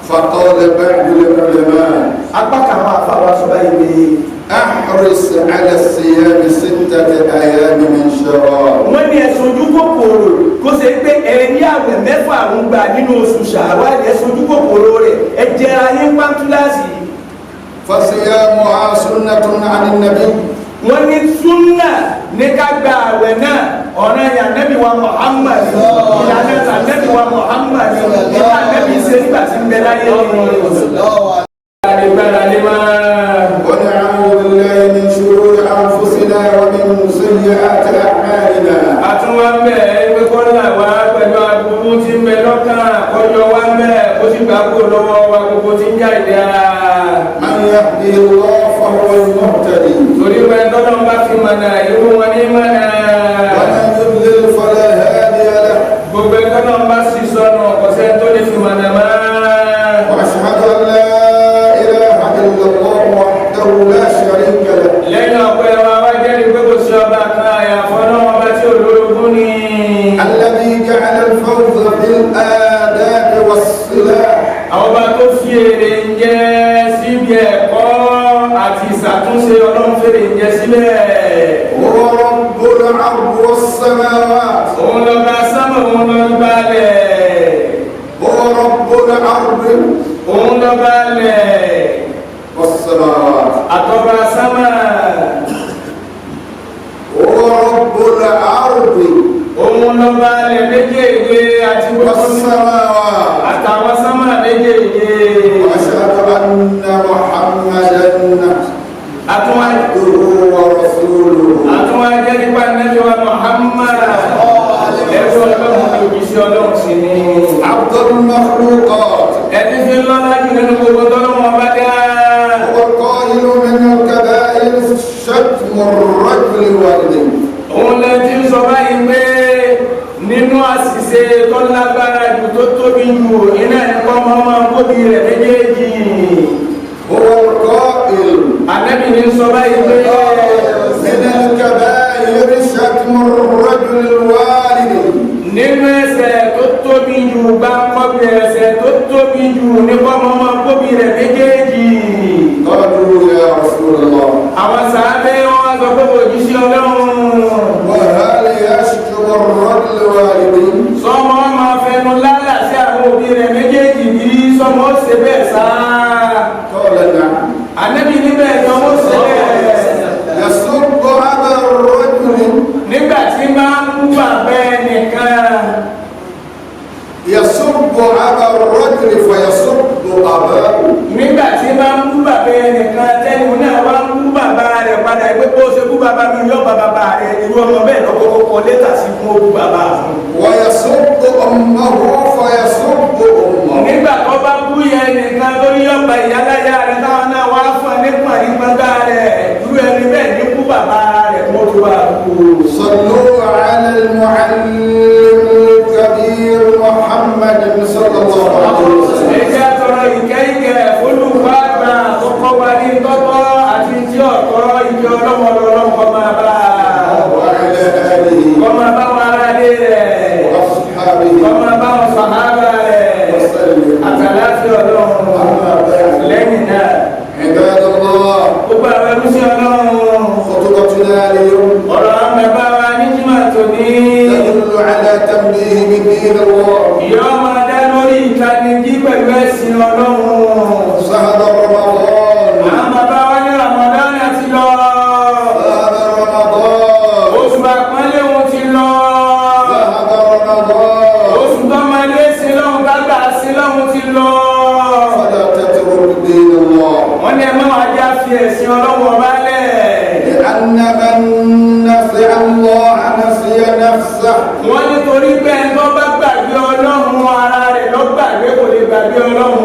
فقال بعض العلماء احرص على الصيام 6 أيام من شوال. wọ́n ní ẹ̀sùn ojú kòkòrò kó ṣe pé ẹ̀rí àwẹ̀ mẹ́fà ń gbà nínú oṣù Ṣàwàl, ẹ̀sùn ojú kòkòrò rẹ̀ ẹ̀jẹ̀ ayé ń pàtúláàsì. فصيامها سنة عن النبي. wọ́n ní súnà ní ká gba àwẹ̀ náà ọ̀nà ìyá nẹ́bí wa Muhammad ìlànà ìta nẹ́bí wa Muhammad nígbà nẹ́bí ṣe nígbà tí ń bẹ láyé ونعوذ بالله من شرور أنفسنا ومن سيئات أعمالنا. àtúnwá ń bẹ̀ ẹgbẹ́ kọ́lá wa pẹ̀lú agbègbè tí ń bẹ lọ́kàn kọjọ wa ń bẹ̀ kó sì gbà kó lọ́wọ́ wa gbogbo tí ń jáde من يهده الله فهو المهتدي. torí pé tọ́lọ́ bá fi mọ̀nà irú wọn ní mọ̀nà. ومن يضلل فلا هادي له. gbogbo tọ́lọ́ bá sì sọnù ọ̀sẹ̀ tó lè fi mọ̀nà máa. وأشهد أن لا إله إلا الله وحده لا شريك له. lẹ́yìn ọ̀pẹ wa wá jẹ́rìí pé kò sí ọba kan àyàfọ́ náà ọba tí olórogún ni. الذي جعل الفوز بالآداب والصلاح. àwọn ọba tó fi èrè ń jẹ síbi ẹ̀kọ́ àti ìṣàtúnṣe ọlọ́run fèrè ń jẹ síbẹ̀. هو رب الأرض والسماوات. òun lọ́ba sámà òun lọ́ba lẹ̀. هو رب الأرض òun lọ́ba lẹ̀. والسماوات. àtọ́ba sámà. هو رب الأرض òun lọ́ba lẹ̀ méjèèjì àti gbogbo والسماوات. àtàwọn sámà méjèèjì. وأشهد أن محمدا àtúwájú عبده ورسوله. jẹ́ nípa nẹ́bí wa Muhammad ẹ̀rọ ọlọ́run tó kì í sí ọlọ́run sí ni. عبد المخلوقات. ẹni fi ń lọ́lá jù nínú gbogbo tọ́lọ́run ọba dá. هو القائل من الكبائر شتم الرجل والدين. òun lè ti sọ báyìí pé nínú àṣìṣe tó lágbára jù tó tóbi jù iná ẹ̀kọ́ máa ń kóbi rẹ̀ méjèèjì. هو القائل ànábì ní sọ báyìí pé من الكبائر شتم الرجل الوالد. nínú ẹ̀ṣẹ̀ tó tóbi jù bá kọ́bi ẹ̀ṣẹ̀ tó tóbi jù nípa máa kóbi rẹ̀ méjèèjì. قالوا يا رسول الله àwọn sàábé wọn sọ pé òjíṣẹ́ ọlọ́run وهل يشتم الرجل والدين؟ sọmọ máa fẹnu lálà sí àwọn òbí rẹ̀ méjèèjì bí sọmọ ó ṣe bẹ́ẹ̀ sáà. قال نعم. ànábì níbẹ̀ sọmọ ó ṣe bẹ́ẹ̀. يسب أبا الرجل. nígbà tí máa ń kú bàbá ẹnìkan. يسب أبا الرجل فيسب أباه. nígbà tí máa ń kú bàbá ẹnìkan tẹ́nu náà wá ń kú bàbá rẹ̀ padà pé bó ṣe kú bàbá mi yọ bàbá rẹ̀ irú ọmọ bẹ́ẹ̀ lọ́kọ́kọ́ kọ lẹ́tà sí fún òkú bàbá fún. ويسب أمه فيسب أمه. nígbà tó bá kú yẹn nìkan tó yọ̀bà ìyáláyà rẹ̀ táwọn náà wá fún ẹ nípa nígbàgbà rẹ̀ irú ẹni bẹ́ẹ̀ ní kú bàbá rẹ̀ mọ́ tó bá kú. صلوا على المعلم الكبير محمد صلى الله عليه وسلم. ẹ̀jẹ̀ tọrọ ìkẹ́ìkẹ́ olùkọ́ àgbà tó kọ́ wa ní tọ́tọ́ àti tí ọ̀tọ́ ìjọ ọlọ́mọlọ́lọ́mọ máa bá وعلى آله kọ́ máa bá wọn ará lé rẹ̀ وأصحابه kọ́ máa bá wọn sàhábà rẹ̀ وسلم. àtàláfíà ọlọ́run lẹ́yìn náà. عباد الله gbogbo àwọn ẹrú sí ọlọ́run خطبتنا اليوم ọ̀rọ̀ àmẹ́bá wa ní jímà tó ní تدل على تنبيه من دين الله. ìyọ́ máa dá lórí ìtanijí pẹ̀lú ẹ̀sìn ọlọ́run. شهر رمضان. àwọn bàbá wa ní Ramadan ti lọ ذهب رمضان. oṣù àpọ́nlé wọn ti lọ ذهب رمضان. oṣù tọ́mọdé sí lọ́hùn gbàgbà sí lọ́hùn ti lọ. فلا تترك دين الله. wọ́n ní ẹ má wàá já fi ẹ̀sìn ọlọ́run ọba lẹ̀. لأن من نسي الله نسي نفسه. wọ́n nítorí pé ẹni tó bá gbàgbé ọlọ́run ara rẹ̀ ló gbàgbé kò lè gbàgbé ọlọ́run.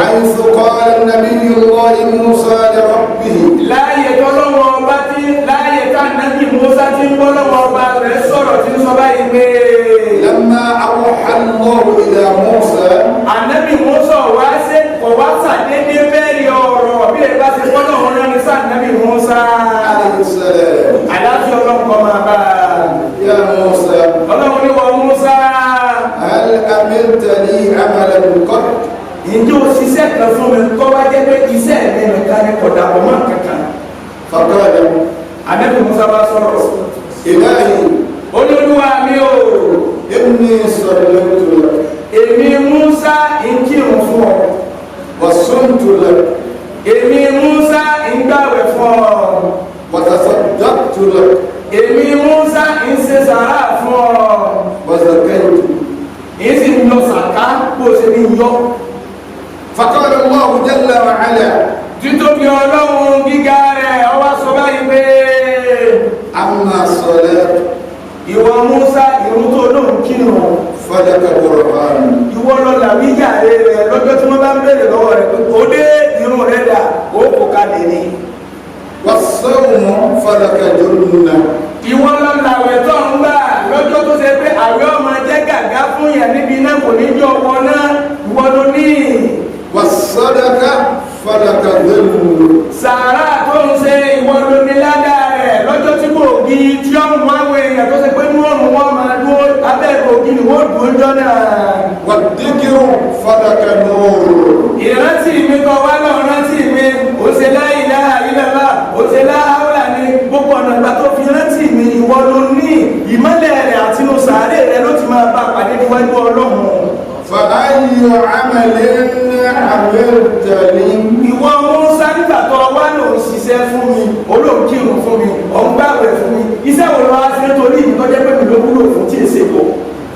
حيث قال النبي الله موسى لربه. láàyè tọ́lọ́wọ́ ọba tí láàyè tá nàbì Mùsá tí ń bọ́ lọ́wọ́ ọba rẹ̀ sọ̀rọ̀ tí ń sọ báyìí pé. لما أوحى الله إلى موسى. ànábì Mùsá wá sí kò wá sàdédé bẹ́ẹ̀rì ọ̀rọ̀ bí ẹ bá ti gbọ́ náà wọn ní sànábì Mùsá. عليه السلام. àlàáfíà ọlọ́kọ̀ máa bá a. يا موسى ọlọ́run ní wọ́n Mùsá. هل عملت لي عملا قط؟ ìjọ òṣìṣẹ́ kan fún mi kọ́ wá jẹ́ pé iṣẹ́ mi nìkan ni kò dàpọ̀ mọ́ kankan. فقال Ànábì Musa bá sọ̀rọ̀. إلهي Olúwa mi o, إني صليت لك èmi Musa ń kírun fún ọ. وصمت لك Èmi Musa ń gbàwẹ̀ fún ọ. وتصدقت لك Èmi Musa ń ṣe sàrà fún ọ. وزكيت. Èyí sì ń lọ sàká bó ṣe ní yọ. فقال الله جل وعلا Títóbi Ọlọ́run gíga rẹ̀ ọwá sọ báyìí pé أما الصلاة ìwọ Musa ìrun tó lóun kírun. فلك برهان Ìwọ lọ làwíjà rẹ̀ lọ́jọ́ tí wọ́n bá ń bèèrè lọ́wọ́ rẹ̀ pé kò dé irun rẹ̀ dà ó kò kalẹ̀ ni. والصوم فلك جنة Ìwọ lọ làwẹ̀ tó ń gbà lọ́jọ́ tó ṣe pé àwẹ̀ ọmọ jẹ́ gàgá fún yẹn níbi náà kò ní jọ ọkọ náà ìwọ ló ní. والصدقة فلك ظل Sàárà tó ń ṣe ìwọ ló ní ládàá rẹ̀ lọ́jọ́ tí kò gi tí ó mú àwọn èèyàn tó ṣe pé mú ọ̀run wọn máa dúró abẹ́ ògì ni wọ́n dúró jọ náà. والذكر فلك نور Ìrántí mi kọ wá náà rántí mi ó ṣe la ilaha illallah ó ṣe la hawla ní gbogbo ọ̀nà ìgbà tó fi rántí mi ìwọ ló ní ìmọ́lẹ̀ rẹ̀ àti inú sàárè rẹ̀ ló ti máa bá pàdé níwájú Ọlọ́run. فأي عمل عملت لي Ìwọ Mùsá nígbà tó wá ló ń ṣiṣẹ́ fún mi olóòkìrùn fún mi ọ̀ngbàwẹ̀ fún mi iṣẹ́ wo lọ́wọ́ sí nítorí ìtọ́jẹ́ pé mi ló wúlò fún tí èsè kò.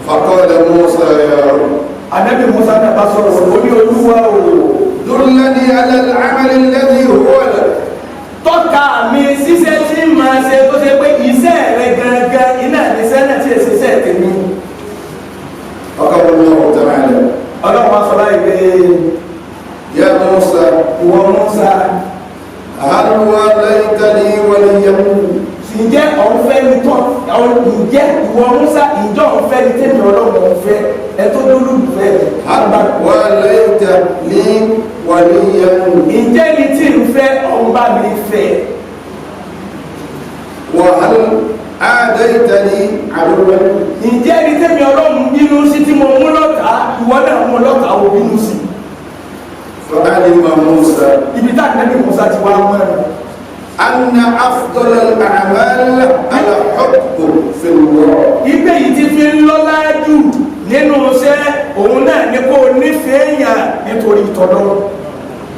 فقال موسى يا رب Ànábì Mùsá nàbà sọ̀rọ̀ ó ní Olúwa o دلني على العمل الذي هو لك tọ́ka mi ṣiṣẹ́ tí màá ṣe tó ṣe pé iṣẹ́ rẹ̀ gangan iná ìṣẹ́ náà tí èsè ṣẹ́ tèmi. فقال الله تعالى Ọlọ́run wa sọ láì pé يا موسى ìwọ Mùsá هل وليت لي وليا ǹjẹ́ ọ̀nfẹ́ ni tọ́ ǹjẹ́ ìwọ Mùsá ìjọ ọ̀nfẹ́ ni tẹ́mi Ọlọ́run ọ̀nfẹ́ ẹ tó lólùfẹ́ هل وليت لي وليا ǹjẹ́ ni tí ń fẹ́ ọba mi fẹ́ وهل عاديت لي عدوا ǹjẹ́ ni tẹ́mi Ọlọ́run bínú sí tí mo mú lọ́tà ìwọ náà mú lọ́tà ó bínú sí. فعلم موسى Ibi tá Ànábì Mùsá ti wá mọ́ ẹ̀. أن أفضل الأعمال الحب في الله Ibẹ̀ yìí ti fi ń lọ́lá jù nínú iṣẹ́ òun náà ní kó nífẹ̀ẹ́ yàn nítorí ìtọ́lọ́.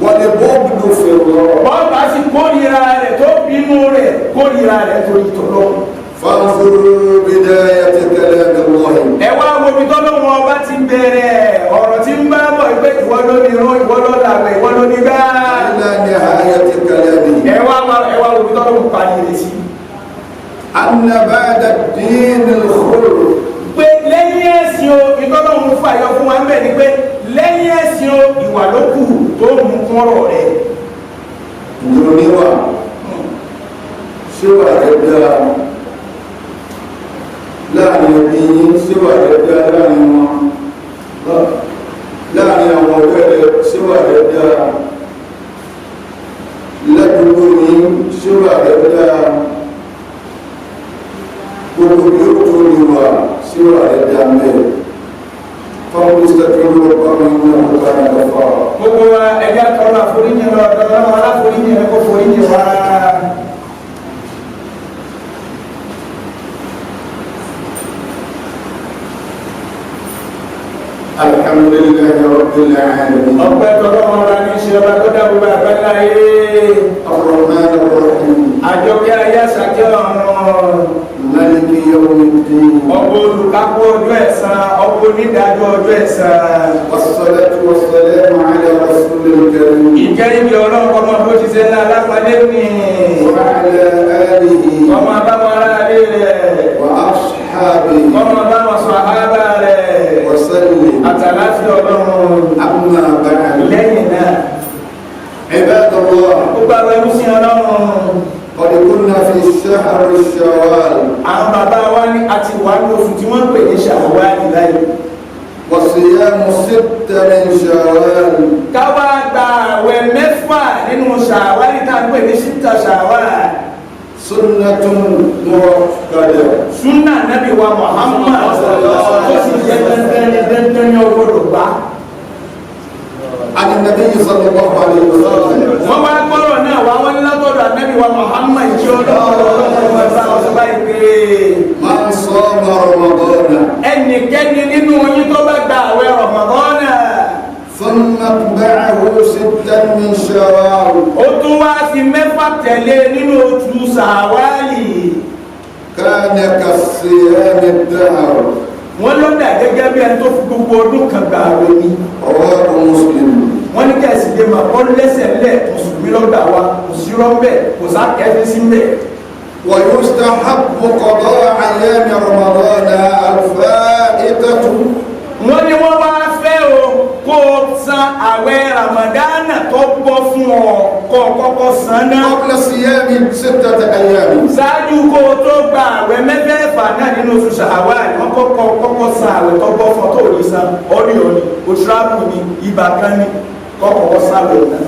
والبغض في الله Bọ́ọ̀bá sì kórìíra rẹ̀ tó bínú rẹ̀ kórìíra rẹ̀ nítorí ìtọ́lọ́. فانظروا بداية كلام الله Ẹ wá wo ibi tọ́lọ́ wọn ọba ti bẹ̀rẹ̀ ọ̀rọ̀ tí ń bá bọ̀ pé ìwọ ló ní irun ìwọ ló làwẹ̀ ìwọ ló ní gbá. إلى نهاية كلامه Ẹ wá wo ibi tọ́lọ́ wọn parí rẹ̀ sí. أن بعد الدين الخلق Pé lẹ́yìn ẹ̀sìn o ìtọ́lọ́ wọn fàyọ fún wa ń bẹ̀ ni pé lẹ́yìn ẹ̀sìn o ìwà ló kù tó mú kún ọ̀rọ̀ rẹ̀. ìròníwà síwà rẹ̀ dáa láàrin ẹbí yín síwà rẹ̀ dáa láàrin wọn láàrin àwọn ọ̀rẹ́ rẹ̀ síwà rẹ̀ dáa lẹ́dùúgbò yín síwà rẹ̀ dáa gbogbo yóò tó níwà síwà rẹ̀ dáa mẹ́rin fáwọn ìsẹ́kẹ̀rọ ọ̀pọ̀ ìwọ̀n ọ̀pọ̀ ìwọ̀n Gbogbo wa ẹja tọrọ àforíjì lọ ọ̀dọ̀ ọmọ aláforíjì rẹ̀ kó foríjì wá. الحمد لله رب العالمين Ọpẹ́ tọrọ wọn ra ní ṣe ọba tó dá gbogbo àgbẹ̀lá yé. الرحمن الرحيم Àjọkẹ́ ayé àṣàkẹ́ ọ̀run. مالك يوم الدين Ọba olùkápọ̀ ọjọ́ ẹ̀san, ọba onídàájọ́ ọjọ́ ẹ̀san. والصلاة والسلام على رسول الكريم Ìkẹ́yìn bí ọlọ́run kọ́mọ bó ti ṣe ńlá alápàdé ní. وعلى آله Kọ́mọ báwọn aráalé rẹ̀. وأصحابه Kọ́mọ báwọn sàhábà rẹ̀. وسلم Àtàláfíà ọlọ́run. أما بعد Lẹ́yìn náà. عباد الله Gbogbo àwọn ẹrú sí ọlọ́run. قد كنا في شهر الشوال Àwọn bàbá wa ní àti wà ní oṣù tí wọ́n ń pè ní Ṣàwálì láyé. وصيام 6 من شوال Káwá gba àwẹ̀ mẹ́fà nínú Ṣàwálì tá a ń pè ní síta Ṣàwálì. سنة مؤكدة Súnà Nábì wa Muhammad tó sì jẹ́ dandan ní ọgbọ́dọ̀ gbá. عن النبي صلى الله عليه وسلم wọ́n wá gbọ́rọ̀ náà wá wọ́n ní látọ̀dọ̀ ànábì wa Muhammad ìṣẹ́ من صام رمضان ẹnikẹ́ni nínú yín tó bá gba àwẹ̀ Ramadan ثم اتبعه ستا من شوال ó tún wá fi mẹ́fà tẹ̀lé nínú oṣù Ṣàwálì كان كالصيام الدهر wọ́n ló dà gẹ́gẹ́ bí ẹni tó fi gbogbo ọdún kan gba àwẹ̀ ni رواه مسلم wọ́n ní kẹ́sì dé máa bọ́ lẹ́sẹ̀ lẹ̀ mùsùlùmí lọ́gbà wa kò sí rọ́ńbẹ́ kò sá kẹ́fí sí mbẹ́. ويستحب قضاء أيام رمضان الفائتة wọ́n ní wọ́n wá fẹ́ o kó o san àwẹ̀ Ramadana tó bọ́ fún ọ kó o kọ́kọ́ san náà. قبل صيام 6 أيام ṣáájú kó o tó gba àwẹ̀ mẹ́fẹ̀ẹ̀fà náà nínú oṣù Ṣàwálì wọ́n kọ́kọ́ san àwẹ̀ tó bọ́ fún ọ tó rí san ọ̀rí òṣùrábù ni ibà kan ni kọ́kọ́ san àwẹ̀ náà.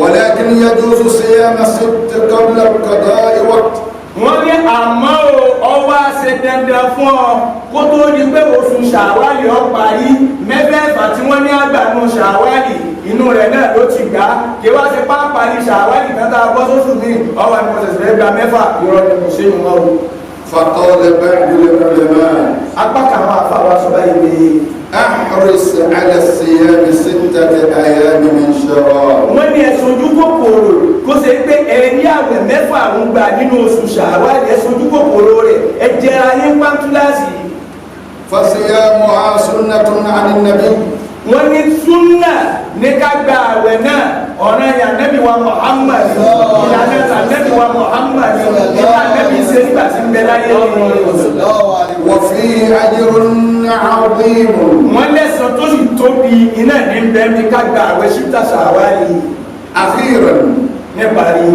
ولكن يجوز صيام 6 قبل القضاء وقت wọ́n ní àmọ́ o ọwọ́ àṣẹ dandan fún ọ kó tó di pé oṣù Ṣàwálì ó parí mẹ́fẹ̀ẹ̀fà tí wọ́n ní àgbànú Ṣàwálì inú rẹ̀ náà ló ti gbà kí wá sí pápárí Ṣàwálì kátà bọ́ sóṣù ní ọwọ́ àti pọ̀sẹ̀sẹ̀ gba mẹ́fà irọ́ ni kò ṣe ìwọ̀n o. فقال بعض العلماء apá kan àwọn àfàwà sọ báyìí pé احرص على الصيام 6 أيام من شوال wọ́n ní ẹ̀sùn ojú kòkòrò kó ṣe pé ẹ̀rí àwẹ̀ mẹ́fà àwọn gbà nínú oṣù Ṣàwálì ẹ̀sùn ojú kòkòrò rẹ̀ ẹ̀jẹ̀ ayé ń pàǹtúláàsì. فصيامها سنة عن النبي wọ́n ní súnà ní ká gba àwẹ̀ náà ọ̀nà ìyá nẹ́bí wa Muhammad ìlànà ìta nẹ́bí wa Muhammad nígbà nẹ́bí ṣe nígbà tí ń bẹ láyé وفيه أجر عظيم wọ́n lẹ́sàn tó sì tóbi iná ní bẹ́ẹ̀ ní ká gba àwẹ̀ ṣíta Ṣàwálì أخيرا níparí